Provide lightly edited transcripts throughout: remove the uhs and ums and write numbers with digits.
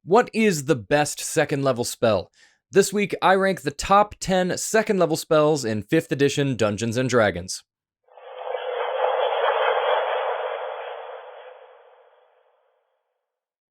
What is the best second level spell? This week, I rank the top 10 second level spells in 5th edition Dungeons & Dragons.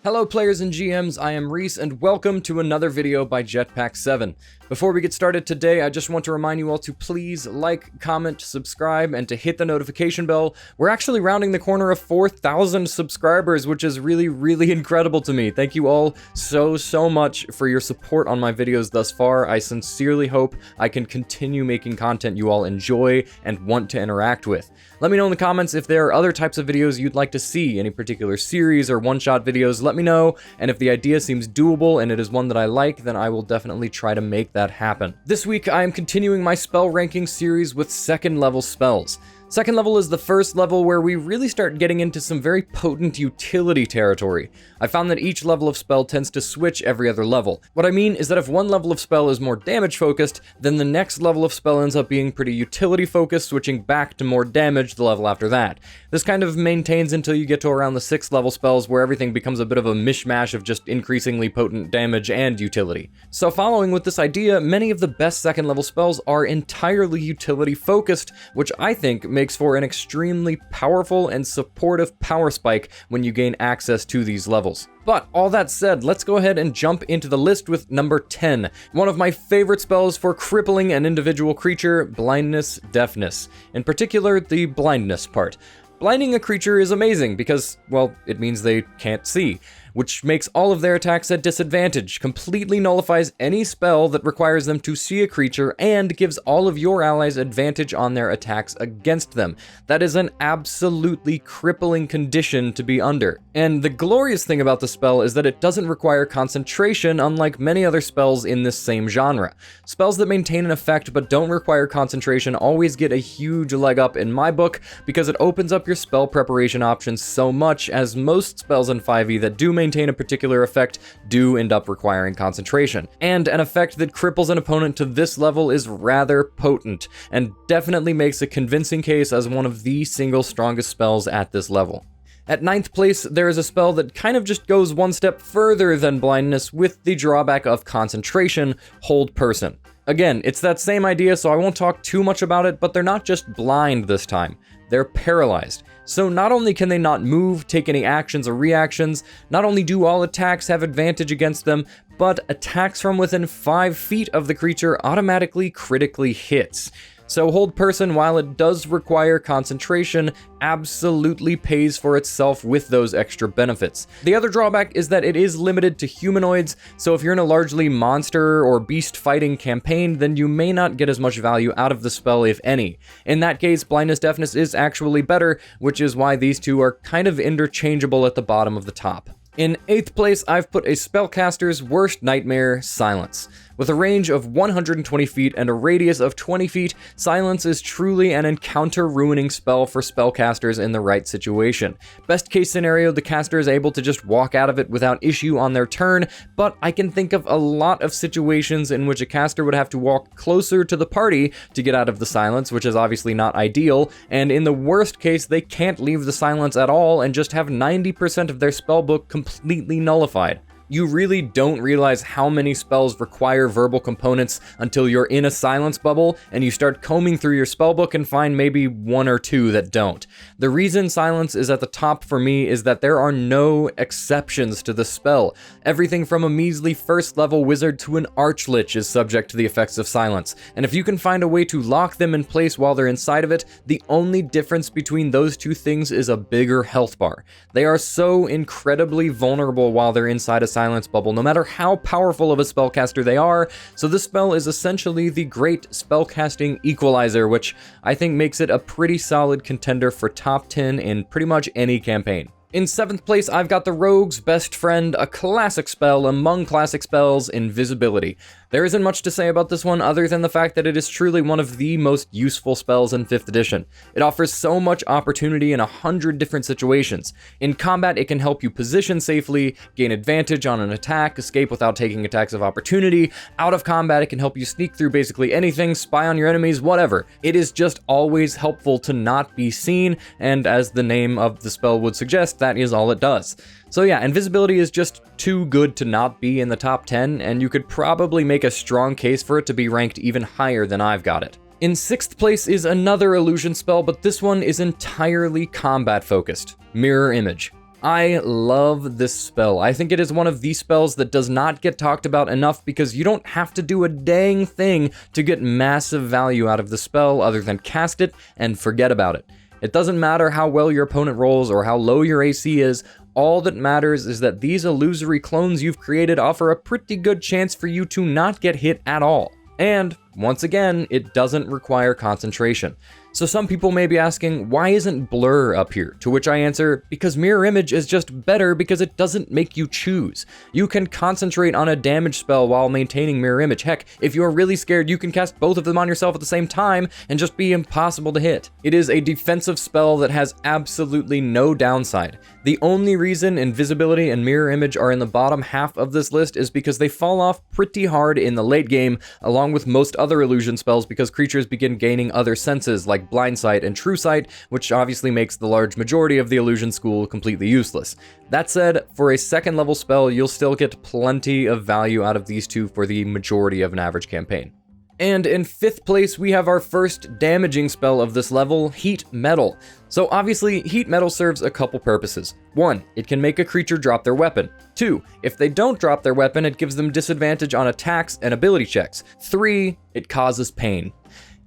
Hello players and GMs, I am Reese, and welcome to another video by Jetpack7. Before we get started today, I just want to remind you all to please like, comment, subscribe, and to hit the notification bell. We're actually rounding the corner of 4,000 subscribers, which is really incredible to me. Thank you all so much for your support on my videos thus far. I sincerely hope I can continue making content you all enjoy and want to interact with. Let me know in the comments if there are other types of videos you'd like to see, any particular series or one-shot videos. Let me know, and if the idea seems doable and it is one that I like, then I will definitely try to make that happen. This week, I am continuing my spell ranking series with second level spells. Second level is the first level where we really start getting into some very potent utility territory. I found that each level of spell tends to switch every other level. What I mean is that if one level of spell is more damage focused, then the next level of spell ends up being pretty utility focused, switching back to more damage the level after that. This kind of maintains until you get to around the 6th level spells, where everything becomes a bit of a mishmash of just increasingly potent damage and utility. So following with this idea, many of the best second level spells are entirely utility focused, which I think makes for an extremely powerful and supportive power spike when you gain access to these levels. But all that said, let's go ahead and jump into the list with number 10. One of my favorite spells for crippling an individual creature, Blindness, Deafness. In particular, the Blindness part. Blinding a creature is amazing because, well, it means they can't see, which makes all of their attacks at disadvantage, completely nullifies any spell that requires them to see a creature, and gives all of your allies advantage on their attacks against them. That is an absolutely crippling condition to be under. And the glorious thing about the spell is that it doesn't require concentration, unlike many other spells in this same genre. Spells that maintain an effect but don't require concentration always get a huge leg up in my book, because it opens up your spell preparation options so much, as most spells in 5e that do maintain a particular effect do end up requiring concentration. And an effect that cripples an opponent to this level is rather potent, and definitely makes a convincing case as one of the single strongest spells at this level. At 9th place, there is a spell that kind of just goes one step further than Blindness with the drawback of concentration, Hold Person. Again, it's that same idea, so I won't talk too much about it, but they're not just blind this time. They're paralyzed. So not only can they not move, take any actions or reactions, not only do all attacks have advantage against them, but attacks from within 5 feet of the creature automatically critically hits. So Hold Person, while it does require concentration, absolutely pays for itself with those extra benefits. The other drawback is that it is limited to humanoids, so if you're in a largely monster or beast fighting campaign, then you may not get as much value out of the spell, if any. In that case, Blindness Deafness is actually better, which is why these two are kind of interchangeable at the bottom of the top. In 8th place, I've put a spellcaster's worst nightmare, Silence. With a range of 120 feet and a radius of 20 feet, Silence is truly an encounter-ruining spell for spellcasters in the right situation. Best case scenario, the caster is able to just walk out of it without issue on their turn, but I can think of a lot of situations in which a caster would have to walk closer to the party to get out of the silence, which is obviously not ideal, and in the worst case, they can't leave the silence at all and just have 90% of their spellbook completely nullified. You really don't realize how many spells require verbal components until you're in a silence bubble and you start combing through your spellbook and find maybe 1 or 2 that don't. The reason Silence is at the top for me is that there are no exceptions to the spell. Everything from a measly 1st level wizard to an archlich is subject to the effects of Silence, and if you can find a way to lock them in place while they're inside of it, the only difference between those two things is a bigger health bar. They are so incredibly vulnerable while they're inside a silence bubble, no matter how powerful of a spellcaster they are, so this spell is essentially the great spellcasting equalizer, which I think makes it a pretty solid contender for top 10 in pretty much any campaign. In 7th place, I've got the Rogue's Best Friend, a classic spell among classic spells, Invisibility. There isn't much to say about this one other than the fact that it is truly one of the most useful spells in 5th edition. It offers so much opportunity in 100 different situations. In combat, it can help you position safely, gain advantage on an attack, escape without taking attacks of opportunity. Out of combat, it can help you sneak through basically anything, spy on your enemies, whatever. It is just always helpful to not be seen, and as the name of the spell would suggest, just that is all it does. So yeah, Invisibility is just too good to not be in the top 10, and you could probably make a strong case for it to be ranked even higher than I've got it. In 6th place is another illusion spell, but this one is entirely combat focused. Mirror Image. I love this spell. I think it is one of the spells that does not get talked about enough because you don't have to do a dang thing to get massive value out of the spell other than cast it and forget about it. It doesn't matter how well your opponent rolls or how low your AC is. All that matters is that these illusory clones you've created offer a pretty good chance for you to not get hit at all. And, once again, it doesn't require concentration. So some people may be asking, why isn't Blur up here? To which I answer, because Mirror Image is just better because it doesn't make you choose. You can concentrate on a damage spell while maintaining Mirror Image. Heck, if you're really scared, you can cast both of them on yourself at the same time and just be impossible to hit. It is a defensive spell that has absolutely no downside. The only reason Invisibility and Mirror Image are in the bottom half of this list is because they fall off pretty hard in the late game, along with most other illusion spells because creatures begin gaining other senses like Blind Sight and True Sight, which obviously makes the large majority of the illusion school completely useless. That said, for a second level spell, you'll still get plenty of value out of these two for the majority of an average campaign. And in 5th place, we have our first damaging spell of this level, Heat Metal. So obviously, Heat Metal serves a couple purposes. 1, it can make a creature drop their weapon. 2, if they don't drop their weapon, it gives them disadvantage on attacks and ability checks. 3, it causes pain.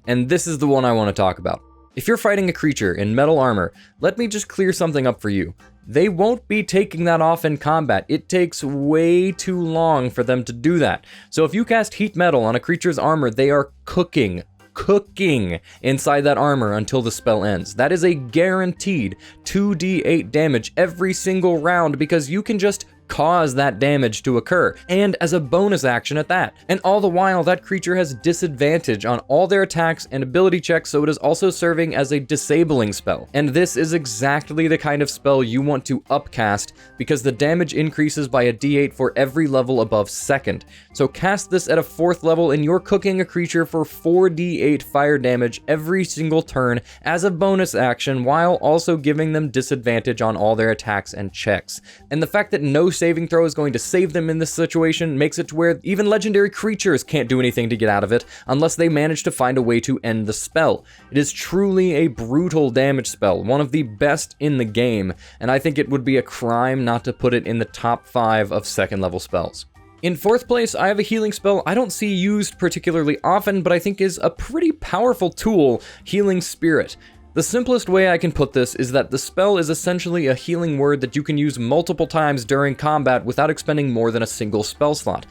And this is the one I want to talk about. If you're fighting a creature in metal armor, let me just clear something up for you. They won't be taking that off in combat. It takes way too long for them to do that. So if you cast Heat Metal on a creature's armor, they are cooking inside that armor until the spell ends. That is a guaranteed 2d8 damage every single round because you can just cause that damage to occur, and as a bonus action at that. And all the while, that creature has disadvantage on all their attacks and ability checks, so it is also serving as a disabling spell. And this is exactly the kind of spell you want to upcast because the damage increases by a d8 for every level above 2nd. So cast this at a 4th level and you're cooking a creature for 4d8 fire damage every single turn as a bonus action while also giving them disadvantage on all their attacks and checks. And the fact that no saving throw is going to save them in this situation makes it to where even legendary creatures can't do anything to get out of it unless they manage to find a way to end the spell. It is truly a brutal damage spell, one of the best in the game, and I think it would be a crime not to put it in the top 5 of 2nd level spells. In 4th place, I have a healing spell I don't see used particularly often, but I think is a pretty powerful tool, Healing Spirit. The simplest way I can put this is that the spell is essentially a healing word that you can use multiple times during combat without expending more than a single spell slot.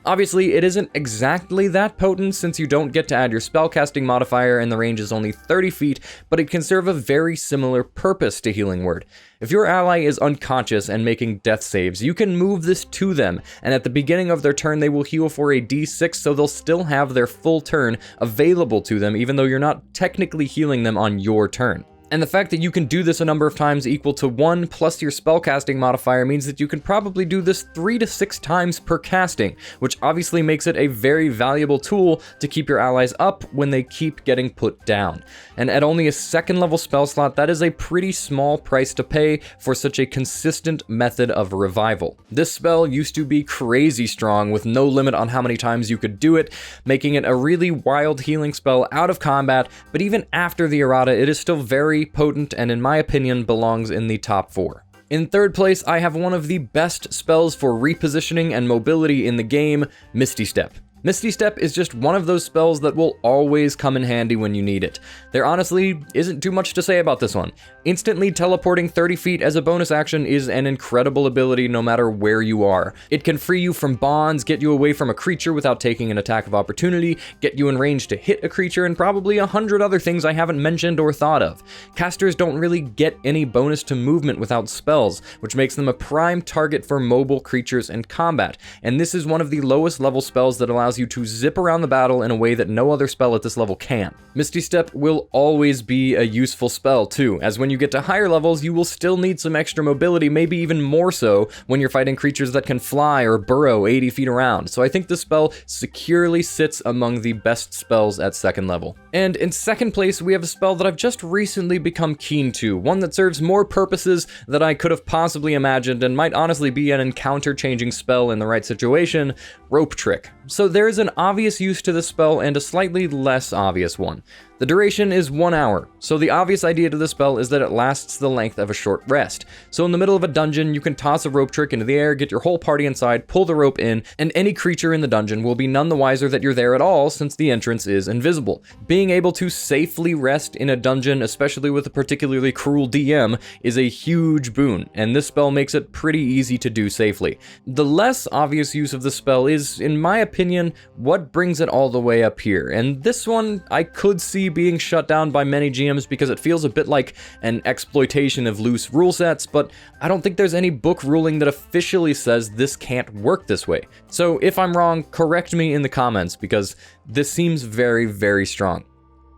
Obviously, it isn't exactly that potent since you don't get to add your spellcasting modifier and the range is only 30 feet, but it can serve a very similar purpose to Healing Word. If your ally is unconscious and making death saves, you can move this to them, and at the beginning of their turn they will heal for a d6, so they'll still have their full turn available to them even though you're not technically healing them on your turn. And the fact that you can do this a number of times equal to 1 plus your spellcasting modifier means that you can probably do this 3 to 6 times per casting, which obviously makes it a very valuable tool to keep your allies up when they keep getting put down. And at only a 2nd level spell slot, that is a pretty small price to pay for such a consistent method of revival. This spell used to be crazy strong with no limit on how many times you could do it, making it a really wild healing spell out of combat, but even after the errata, it is still very potent and in my opinion belongs in the top 4. In 3rd place, I have one of the best spells for repositioning and mobility in the game, Misty Step. Misty Step is just one of those spells that will always come in handy when you need it. There honestly isn't too much to say about this one. Instantly teleporting 30 feet as a bonus action is an incredible ability no matter where you are. It can free you from bonds, get you away from a creature without taking an attack of opportunity, get you in range to hit a creature, and probably 100 other things I haven't mentioned or thought of. Casters don't really get any bonus to movement without spells, which makes them a prime target for mobile creatures in combat, and this is one of the lowest level spells that allows allows you to zip around the battle in a way that no other spell at this level can. Misty Step will always be a useful spell too, as when you get to higher levels, you will still need some extra mobility, maybe even more so when you're fighting creatures that can fly or burrow 80 feet around. So I think this spell securely sits among the best spells at second level. And in second place, we have a spell that I've just recently become keen to, one that serves more purposes than I could have possibly imagined and might honestly be an encounter-changing spell in the right situation: Rope Trick. So there is an obvious use to this spell and a slightly less obvious one. The duration is 1 hour, so the obvious idea to this spell is that it lasts the length of a short rest. So in the middle of a dungeon, you can toss a rope trick into the air, get your whole party inside, pull the rope in, and any creature in the dungeon will be none the wiser that you're there at all, since the entrance is invisible. Being able to safely rest in a dungeon, especially with a particularly cruel DM, is a huge boon, and this spell makes it pretty easy to do safely. The less obvious use of the spell is, in my opinion, what brings it all the way up here, and this one I could see being shut down by many GMs because it feels a bit like an exploitation of loose rule sets, but I don't think there's any book ruling that officially says this can't work this way. So if I'm wrong, correct me in the comments, because this seems very, very strong.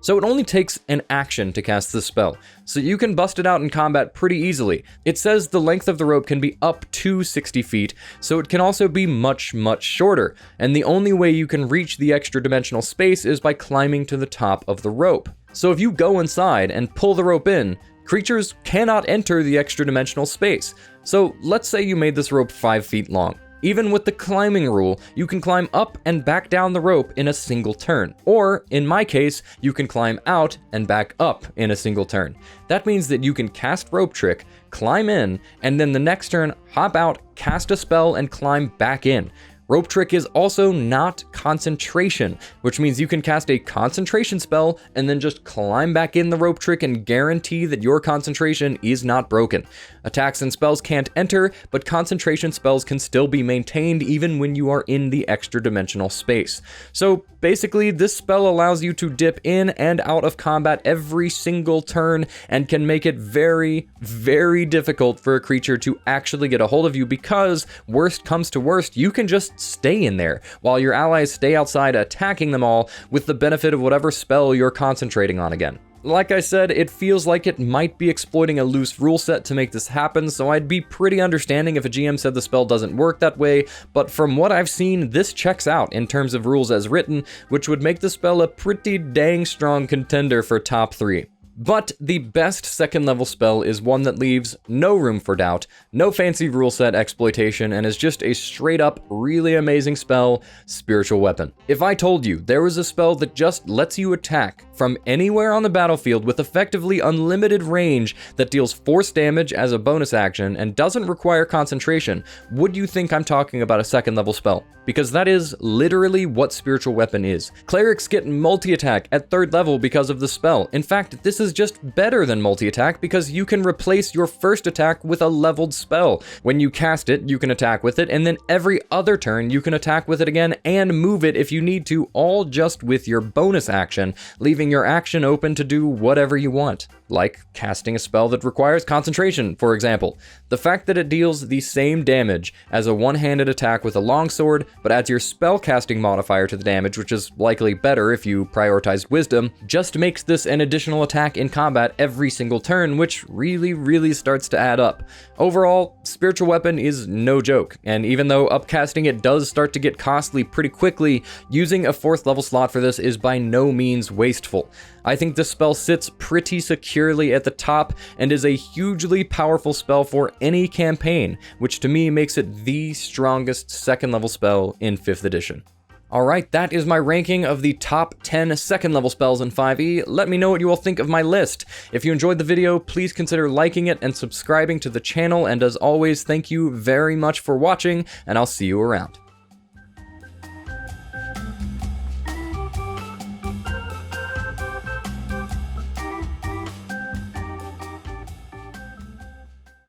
So it only takes an action to cast this spell, so you can bust it out in combat pretty easily. It says the length of the rope can be up to 60 feet, so it can also be much, much shorter, and the only way you can reach the extra dimensional space is by climbing to the top of the rope. So if you go inside and pull the rope in, creatures cannot enter the extra dimensional space. So let's say you made this rope 5 feet long. Even with the climbing rule, you can climb up and back down the rope in a single turn. Or, in my case, you can climb out and back up in a single turn. That means that you can cast Rope Trick, climb in, and then the next turn, hop out, cast a spell, and climb back in. Rope Trick is also not concentration, which means you can cast a concentration spell and then just climb back in the Rope Trick and guarantee that your concentration is not broken. Attacks and spells can't enter, but concentration spells can still be maintained even when you are in the extra dimensional space. So basically, this spell allows you to dip in and out of combat every single turn and can make it very, very difficult for a creature to actually get a hold of you, because worst comes to worst, you can just stay in there while your allies stay outside attacking them all with the benefit of whatever spell you're concentrating on again. Like I said, it feels like it might be exploiting a loose rule set to make this happen, so I'd be pretty understanding if a GM said the spell doesn't work that way, but from what I've seen, this checks out in terms of rules as written, which would make the spell a pretty dang strong contender for top 3. But the best second level spell is one that leaves no room for doubt, no fancy rule set exploitation, and is just a straight up really amazing spell: Spiritual Weapon. If I told you there was a spell that just lets you attack from anywhere on the battlefield with effectively unlimited range that deals force damage as a bonus action and doesn't require concentration, would you think I'm talking about a second level spell? Because that is literally what Spiritual Weapon is. Clerics get multi-attack at third level because of the spell. In fact, this is just better than multi-attack because you can replace your first attack with a leveled spell. When you cast it, you can attack with it, and then every other turn you can attack with it again and move it if you need to, all just with your bonus action, leaving your action open to do whatever you want, like casting a spell that requires concentration, for example. The fact that it deals the same damage as a one-handed attack with a longsword, but adds your spellcasting modifier to the damage, which is likely better if you prioritized wisdom, just makes this an additional attack in combat every single turn, which really, really starts to add up. Overall, Spiritual Weapon is no joke, and even though upcasting it does start to get costly pretty quickly, using a 4th level slot for this is by no means wasteful. I think this spell sits pretty securely at the top and is a hugely powerful spell for any campaign, which to me makes it the strongest second level spell in 5th edition. Alright, that is my ranking of the top 10 second level spells in 5e. Let me know what you all think of my list. If you enjoyed the video, please consider liking it and subscribing to the channel, and as always, thank you very much for watching, and I'll see you around.